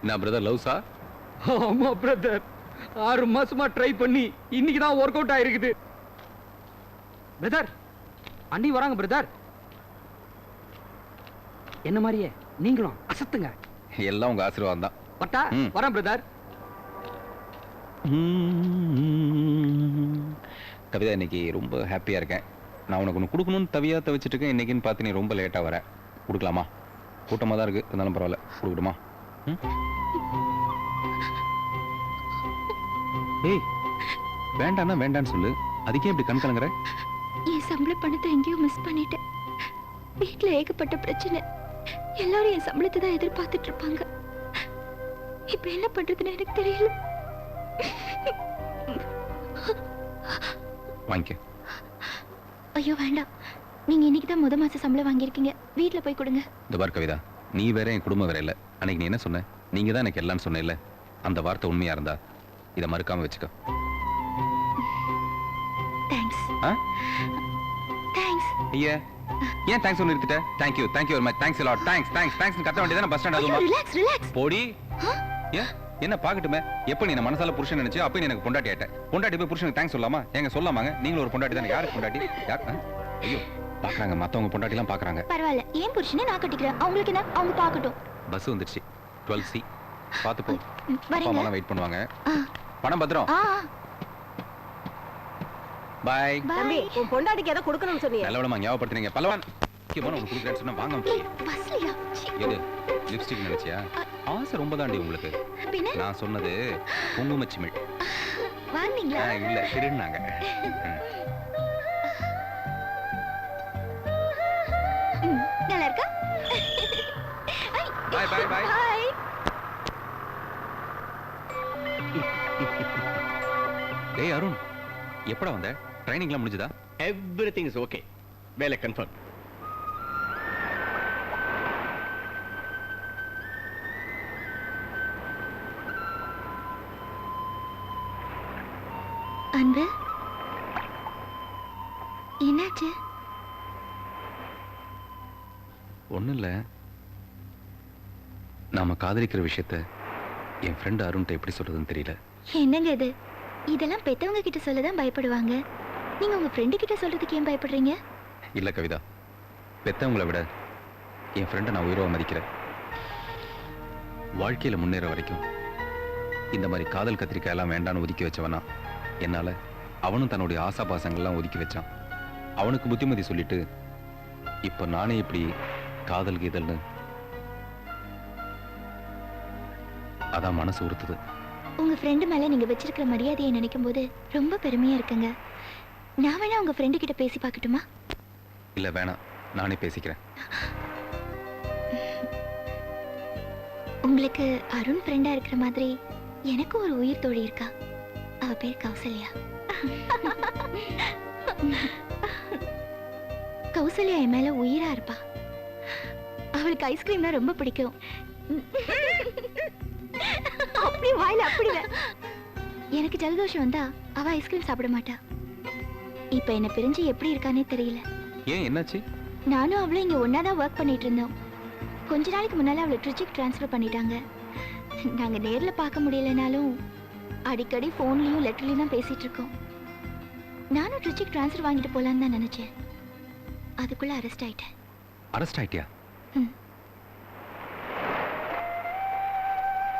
நான் பிரதர் லவ்ஸா? ஆமா பிரதர், 6 மாசமா ட்ரை பண்ணி இன்னைக்கு தான் ஒர்க் அவுட் ஆயிருக்குது. பிரதர், அண்ணி வராங்க பிரதர். என்ன மாதிரியே நீங்களும் அசத்துங்க. எல்லாம் உங்க ஆசீர்வாதம் தான். பட்டா வரேன் பிரதர். கவிதா, இன்னைக்கு ரொம்ப ஹாப்பியா இருக்கேன். நான் உனக்கு ஒன்று கொடுக்கணும்னு தவிச்சிட்டு இருக்கேன். இன்னைக்குன்னு பார்த்து நீ ரொம்ப லேட்டாக வர. கொடுக்கலாமா? கூட்டமாக தான் இருக்கு, இருந்தாலும் பரவாயில்ல, கொடுக்கட்டுமா? ஏய், வேண்டான்னா வேண்டான்னு சொல்லு. அதுக்கே இப்படி கண் கலங்குற? என் சம்பள பணத்தை எங்கேயோ மிஸ் பண்ணிட்டேன். வீட்டுல ஏகப்பட்ட பிரச்சனை. எல்லாரும் என் சம்பளத்தை தான் எதிர்பார்த்துட்டு இருப்பாங்க. இப்ப என்ன பண்றதுன்னு எனக்கு தெரியல. வாங்கிக்க. ஐயோ வேண்டாம், நீங்க இன்னைக்கு தான் முத மாச சம்பளம் வாங்கியிருக்கீங்க. வீட்டுல போய் கொடுங்க. இந்த பார் கவிதா, நீ வேற என் குடும்பம் வேற இல்ல. அன்னைக்கு நீ என்ன சொன்ன? நீங்க தான் எனக்கு எல்லாம் சொன்ன இல்ல. அந்த வார்த்தை உண்மையா இருந்தா இதை மறுக்காம வச்சுக்க. தேங்க்ஸ். தேங்க்ஸ். ஐயா, ஏன் தேங்க்ஸ் ஒன்னு நிறுத்திட்ட? Thank you very much, thanks a lot, thanks thanks thanks கத்த வேண்டியதான பஸ் ஸ்டாண்ட் அதுமா? Relax relax. போடி. என்ன பாக்கட்டுமே? எப்ப நீ மனசால புருஷன் நினைச்சு அப்ப நீ எனக்கு பொண்டாட்டி ஆயிட்ட. பொண்டாட்டி போய் புருஷனுக்கு தேங்க்ஸ் சொல்லாமா? எங்க சொல்லாமாங்க? நீங்களும் ஒரு பொண்டாட்டி தானே. யாருக்கு பொண்டாட்டி? யார்? ஐயோ, பாக்குறாங்க, மத்தவங்க பொண்டாட்டி எல்லாம் பாக்குறாங்க. பரவாயில்ல, ஏன் புருஷனை நான் கட்டிக்கிறேன். அவங்களுக்கு என்ன, அவங்க பாக்கட்டும். பஸ் வந்துருச்சு, 12C. பாத்து போ. வரேங்க. அப்பா அம்மா வெயிட் பண்ணுவாங்க. பணம் பத்திரம். பை. தம்பி, உன் பொண்டாட்டிக்கு ஏதோ கொடுக்கணும்னு சொன்னீங்க. நல்லவளமா ஞாபகப்படுத்துறீங்க. பலவான் முக்கியமான உங்களுக்கு கொடுக்குறேன்னு சொன்னா வாங்க முடியும். பஸ்லயா? எது லிப்ஸ்டிக் நினைச்சியா? ஆசை ரொம்ப தாண்டி உங்களுக்கு. பின்ன நான் சொன்னது குங்குமச்சிமிழ். வாங்குனீங்களா? இல்ல, திருநாங்க. நல்லா இருக்கா? Bye bye bye. ஹாய். டேய் அருண், எப்படா வந்த? ட்ரைனிங்லாம் முடிஞ்சதா? Everything is okay. வேலை கன்ஃபார்ம். அன்பு, என்னாச்சு? ஒண்ணும் இல்ல. நாம காதலிக்கிற விஷயத்த என் ஃப்ரெண்ட் அருண்கிட்ட எப்படி சொல்றதுன்னு தெரியல. என்னங்க இது? இதெல்லாம் பெத்தவங்க கிட்ட சொல்லதான் பயப்படுவாங்க. நீங்க உங்க ஃப்ரெண்டு கிட்ட சொல்றதுக்கு ஏன் பயப்படுறீங்க? இல்ல கவிதா, பெத்தவங்களை விட என் ஃப்ரெண்டை நான் உயிரோட மதிக்கிறேன். வாழ்க்கையில முன்னேற வரைக்கும் இந்த மாதிரி காதல் கத்திரிக்காய் எல்லாம் வேண்டான்னு ஒதுக்கி வச்சவனா, என்னால அவனும் தன்னுடைய ஆசாபாசங்கள்லாம் ஒதுக்கி வச்சான். அவனுக்கு புத்திமதி சொல்லிட்டு இப்ப நானே இப்படி காதல் கீதல்னு, அதான் மனசு உறுத்துது. உங்க ஃப்ரெண்டு மேல நீங்க வச்சிருக்கிற மரியாதையை நினைக்கும் போது ரொம்ப பெருமையா இருக்குங்க. நான் வேணா உங்க ஃப்ரெண்டு கிட்ட பேசி பார்க்கட்டுமா? இல்ல வேணாம், நானே பேசிக்கிறேன். உங்களுக்கு அருண் ஃப்ரெண்டா இருக்கிற மாதிரி எனக்கு ஒரு உயிர் தோழி இருக்கா. அவ பேர் கௌசல்யா. கௌசல்யா என் மேல உயிரா இருப்பா. அவளுக்கு ஐஸ்கிரீம்னா ரொம்ப பிடிக்கும். அப்படியே வாயில அப்படியே. எனக்கு ஜலதோஷம் வந்தா அவ ஐஸ்கிரீம் சாப்பிட மாட்டா. இப்ப என்ன பிரிஞ்சு எப்படி இருக்கானே தெரியல. ஏன், என்னாச்சு? நானும் அவளும் இங்க ஒன்னாதான் ஒர்க் பண்ணிட்டு இருந்தோம். கொஞ்ச நாளைக்கு முன்னால அவளை ட்ரிச்சிக்கு டிரான்ஸ்ஃபர் பண்ணிட்டாங்க. நாங்க நேர்ல பார்க்க முடியலனாலும் அடிக்கடி போன்லயும் லெட்டர்லயும் தான் பேசிட்டு இருக்கோம். நானும் ட்ரிச்சிக்கு டிரான்ஸ்ஃபர் வாங்கிட்டு போலான்னு தான் நினைச்சேன். அதுக்குள்ள அரெஸ்ட் ஆயிட்டேன். அரெஸ்ட் ஆயிட்டியா?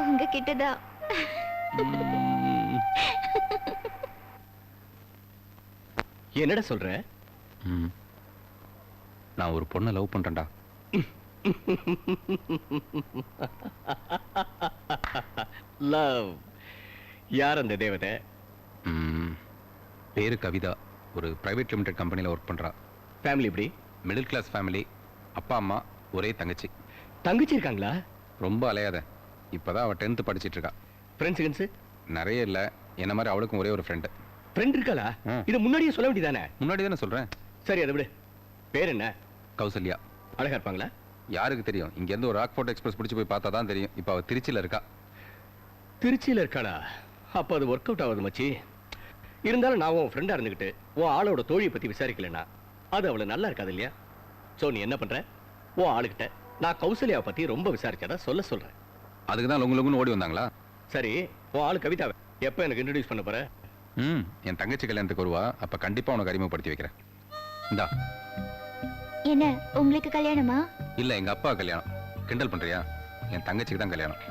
உங்க கிட்டதான். என்னடா சொல்ற? நான் ஒரு பொண்ணை லவ் பண்றேன்டா. லவ்? யார் அந்த தேவதை? பேரு கவிதா. ஒரு பிரைவேட் லிமிடெட் கம்பெனியில் ஒர்க் பண்றா. ஃபேமிலி எப்படி? Middle class family. அப்பா அம்மா, ஒரே தங்கச்சி. தங்கச்சி இருக்காங்களா? ரொம்ப அலையாத, இப்பதான் அவ 10th படிச்சிட்டு இருக்கா. ஃப்ரெண்ட்ஸ் நிறைய இல்ல, என்ன மாதிரி அவளுக்கும் ஒரே ஒரு ஃப்ரெண்டு. ஃப்ரெண்ட் இருக்காளா? இதை முன்னாடியே சொல்ல வேண்டியதானே? முன்னாடி தானே சொல்றேன். சரி, அதை விடு. பேர் என்ன? கௌசல்யா. அழகா இருப்பாங்களா? யாருக்கு தெரியும்? இங்க இருந்து ஒரு ராக்ஃபோர்ட் எக்ஸ்பிரஸ் பிடிச்சு போய் பார்த்தா தான் தெரியும். இப்ப அவ திருச்சியில இருக்கா. திருச்சியில இருக்காளா? அப்ப அது ஒர்க் அவுட் ஆகுது மச்சி. இருந்தாலும் நான் உன் ஃப்ரெண்டா இருந்துகிட்டு உன் ஆளோட தோழியை பத்தி விசாரிக்கலன்னா அது அவளை நல்லா இருக்காது இல்லையா? சோ நீ என்ன பண்ற? உன் ஆளுகிட்ட நான் கௌசல்யாவை பத்தி ரொம்ப விசாரிச்சதா சொல்றேன். அதுக்கு தான் லொங்கு லொங்குன்னு ஓடி வந்தாங்களா? சரி, உன் ஆளு கவிதாவை எப்ப எனக்கு இன்ட்ரோடியூஸ் பண்ண போற? என் தங்கச்சி கல்யாணத்துக்கு வருவா, அப்ப கண்டிப்பா உனக்கு அறிமுகப்படுத்தி வைக்கிறேன். இந்தா. என்ன உங்களுக்கு கல்யாணமா? இல்ல, எங்க அப்பா கல்யாணம். கிண்டல் பண்றியா? என் தங்கச்சிக்கு தான் கல்யாணம்.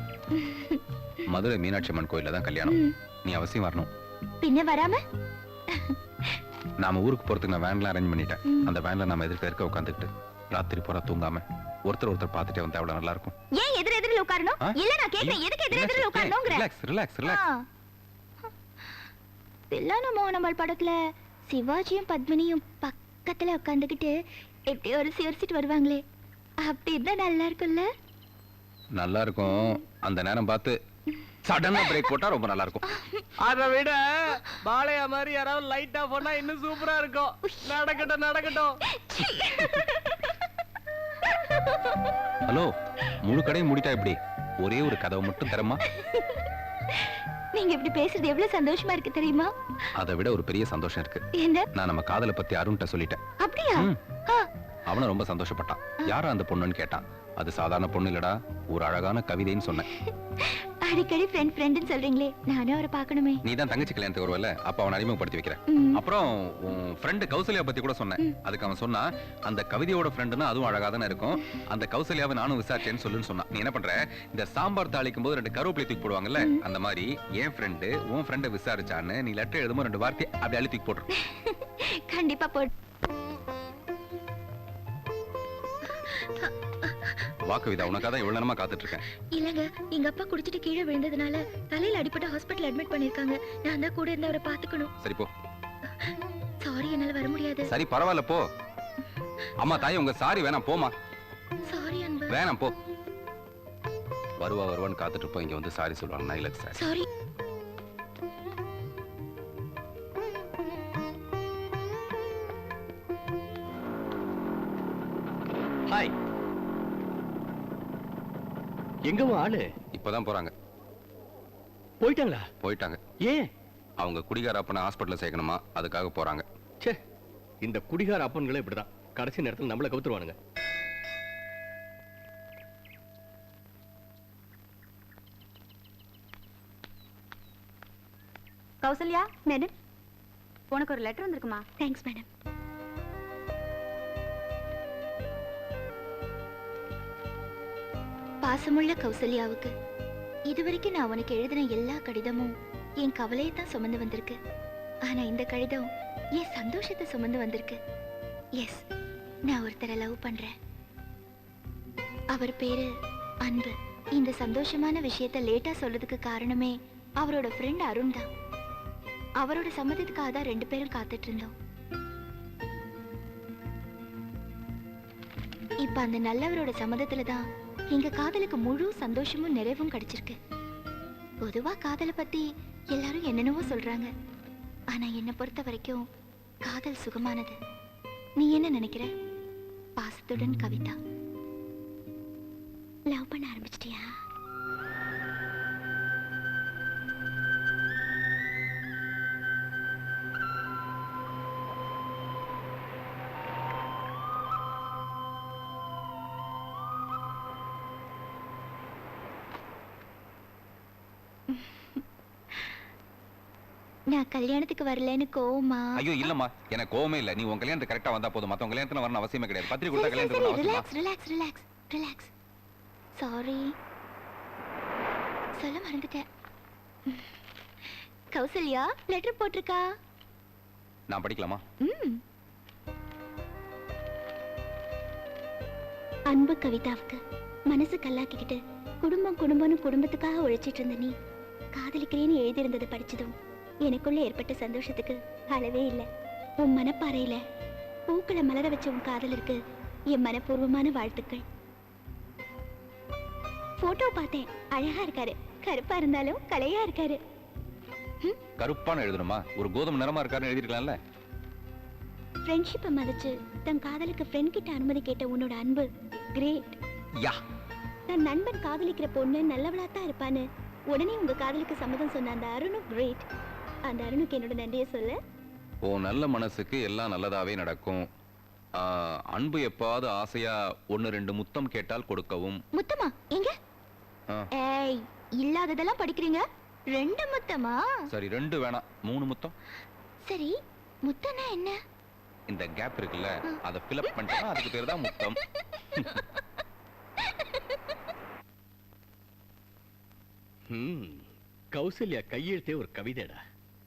மதுரை மீனாட்சி அம்மன் கோயில்ல தான் கல்யாணம். நீ அவசியம் வரணும். பின்ன வராம? நாம ஊருக்கு போறதுக்கு நான் வேன்லாம் அரேஞ்ச் பண்ணிட்டேன். அந்த வேன்ல நாம எதிர்க்க உட்காந்துக்கிட்டு ராத்திரி பூரா தூங்காம ஒருத்தர் பார்த்துட்டே வந்தா எவ்வளவு நல்லா இருக்கும். ஏன் எதிரெதிரில் உட்காரணும்? இல்ல நான் கேக்குறேன், எதுக்கு எதிரெதிரில் உட்காரணும்ங்கற? ரிலாக்ஸ். தில்லானா மோகனம்பாள் படத்துல சிவாஜியும் பத்மினியும் பக்கத்துல உட்கார்ந்துகிட்டு எப்படி ஒரு சிரிச்சிட்டு வருவாங்களே, அப்படி இருந்தா நல்லா இருக்கும்ல? நல்லா இருக்கும். அந்த நேரம் பார்த்து சடனா பிரேக் போட்டா ரொம்ப நல்லா இருக்கும். அதை விட பாளையா மாதிரி யாராவது லைட்டா போனா இன்னும் சூப்பரா இருக்கும். நடக்கட்டும். ஹலோ, முழு கடையும் மூடிட்டா எப்படி? ஒரே ஒரு கதவை மட்டும் தரமா? நீங்க இப்படி பேசுறது எவ்வளவு சந்தோஷமா இருக்கு தெரியுமா? அதை விட ஒரு பெரிய சந்தோஷம் இருக்கு. என்ன? நான் நம்ம காதலை பத்தி அருண்கிட்ட சொல்லிட்டேன். அப்படியா? அவனும் ரொம்ப சந்தோஷப்பட்டான். யாரா அந்த பொண்ணுன்னு கேட்டான். அது சாதாரண பொண்ணு இல்லடா, ஒரு அழகான கவிதைன்னு சொன்னேன். அடிக்கடி ஃப்ரெண்ட்னு சொல்றீங்களே, நானும் அவரை பார்க்கணுமே. நீ தான் தங்கச்சி கல்யாணத்துக்கு வருவல, அப்ப அவனை அறிமுகப்படுத்தி வைக்கிறேன். அப்புறம் உன் ஃப்ரெண்டு கௌசல்யா பத்தி கூட சொன்னேன். அதுக்கு அவன் சொன்னா, அந்த கவிதையோட ஃப்ரெண்டுனா அதுவும் அழகா தானே இருக்கும், அந்த கௌசல்யாவை நானும் விசாரிச்சேன்னு சொல்லுன்னு சொன்னான். நீ என்ன பண்ற, இந்த சாம்பார் தாளிக்கும் போது 2 கருவேப்பிலை தூக்கி போடுவாங்கல்ல, அந்த மாதிரி என் ஃப்ரெண்டு உன் ஃப்ரெண்டை விசாரிச்சான்னு நீ லெட்டர் எழுதும்போது 2 வார்த்தை அப்படி அழுத்தி போட்டுரு. கண்டிப்பா போடு. வா கவிதா, உனக்காக தான் இவ்வளவு நேரமா காத்துட்டு இருக்கேன். இல்லங்க, எங்க அப்பா குடிச்சிட்டு கீழே விழுந்ததுனால தலையில அடிபட்டு ஹாஸ்பிடல் அட்மிட் பண்ணிருக்காங்க. நான் தான் கூட இருந்து அவரை பாத்துக்கணும். சரி போ. சாரி, என்னால வர முடியாது. சரி பரவாயில்ல போ. அம்மா தாய், உங்க சாரி வேணாம், போமா. சாரி அன்பு. வேணாம் போ. வருவான்னு காத்துட்டு இருப்போம், இங்க வந்து சாரி சொல்லுவாங்க. நான் இல்ல சார். சாரி. ஹாய். எங்கம்மா ஆளு? இப்பதான் போறாங்க. போயிட்டாங்க. ஏன்? அவங்க குடிகார அப்பனை ஹாஸ்பிடல்ல சேர்க்கணுமா, அதுக்காக போறாங்க. ச்சே, இந்த குடிகார அப்பன்களே இப்படிதான் கடைசி நேரத்தில் நம்மள கவுத்துருவானுங்க. கௌசல்யா மேடம், உனக்கு ஒரு லெட்டர் வந்திருக்குமா? Thanks madam. பாசமுள்ள கௌசல்யாவுக்கு, இதுவரைக்கும் நான் உனக்கு எழுதின எல்லா கடிதமும் என் கவலையை தான் சுமந்து வந்திருக்கு. ஆனா இந்த கடிதம் என் சந்தோஷத்தை சுமந்து வந்திருக்கு. எஸ், நான் ஒருத்தரை லவ் பண்றேன். அவர் பேரு அன்பு. இந்த சந்தோஷமான விஷயத்தை லேட்டா சொல்றதுக்கு காரணமே அவரோட ஃப்ரெண்ட் அருண் தான். அவரோட சம்மதத்துக்காக தான் 2 பேரும் காத்துட்டு இருந்தோம். இப்ப அந்த நல்லவரோட சம்மதத்துல தான் எங்க காதலுக்கு முழு சந்தோஷமும் நிறைவும் கிடைச்சிருக்கு. பொதுவா காதலை பத்தி எல்லாரும் என்னென்னவோ சொல்றாங்க. ஆனா என்னை பொறுத்த வரைக்கும் காதல் சுகமானது. நீ என்ன நினைக்கிற? பாசத்துடன் கவிதா. லவ் பண்ண ஆரம்பிச்சிட்டியா? நான் கல்யாணத்துக்கு வரலன்னு கோவமா? ஐயோ இல்லம்மா, எனக்கு கோவமே இல்ல. நீ உன் கல்யாணத்துக்கு கரெக்டா வந்தா போதும், மத்தவங்க கல்யாணத்துல வரணும் அவசியமே கிடையாது. பத்திரிக்கை கொடுத்தா கல்யாணத்துக்கு வரணும் அவசியமா? ரிலாக்ஸ். சாரி, சொல்ல மறந்துட்டேன். கௌசல்யா லெட்டர் போட்டிருக்கா. நான் படிக்கலாமா? அன்பு கவிதாவுக்கு, மனசு கல்லாக்கிக்கிட்டு குடும்பம்னு குடும்பத்துக்காக உழைச்சிட்டு இருந்த நீ காதலிக்கிறேன்னு எழுதியிருந்ததை படிச்சதும் எனக்குள்ள ஏற்பட்ட சந்தோஷத்துக்கு அளவே இல்லை. உன் மனப்பாறையில பூக்களை மலர வச்ச உன் காதலருக்கு என் மனப்பூர்வமான வாழ்த்துக்கள். போட்டோ பார்த்தேன், அழகா இருக்காரு. கருப்பா இருந்தாலும் கலையா இருக்காரு. கருப்பான எழுதணுமா? ஒரு கோதுமை நிறமா இருக்காருன்னு எழுதிருக்கலாம்ல. ஃப்ரெண்ட்ஷிப்பை மதிச்சு தன் காதலுக்கு ஃப்ரெண்ட் கிட்ட அனுமதி கேட்ட உன்னோட அன்பு கிரேட். யா, தன் நண்பன் காதலிக்கிற பொண்ணு நல்லவளா தான் இருப்பான்னு உடனே உங்க காதலுக்கு சம்மதம் சொன்ன அந்த அருணும் கிரேட். அந்த அருணுக்கு என்னோட நன்றியை சொல்ல. ஓ நல்ல மனசுக்கு எல்லாம் நல்லதாவே நடக்கும். அன்பு எப்பாவது ஆசையா ஒன்னு ரெண்டு முத்தம் கேட்டால் கொடுக்கவும். முத்தமா எங்க? ஆ, ஏய், இல்லாததெல்லாம் படிக்கிறீங்க. 2 முத்தமா? சரி 2 வேணாம், 3 முத்தம். சரி, முத்தம்னா என்ன? இந்த கேப் இருக்குல்ல, அதை ஃபில்அப் பண்ணிட்டா அதுக்கு பேர் தான் முத்தம். கௌசல்யா கையெழுத்தே ஒரு கவிதைடா.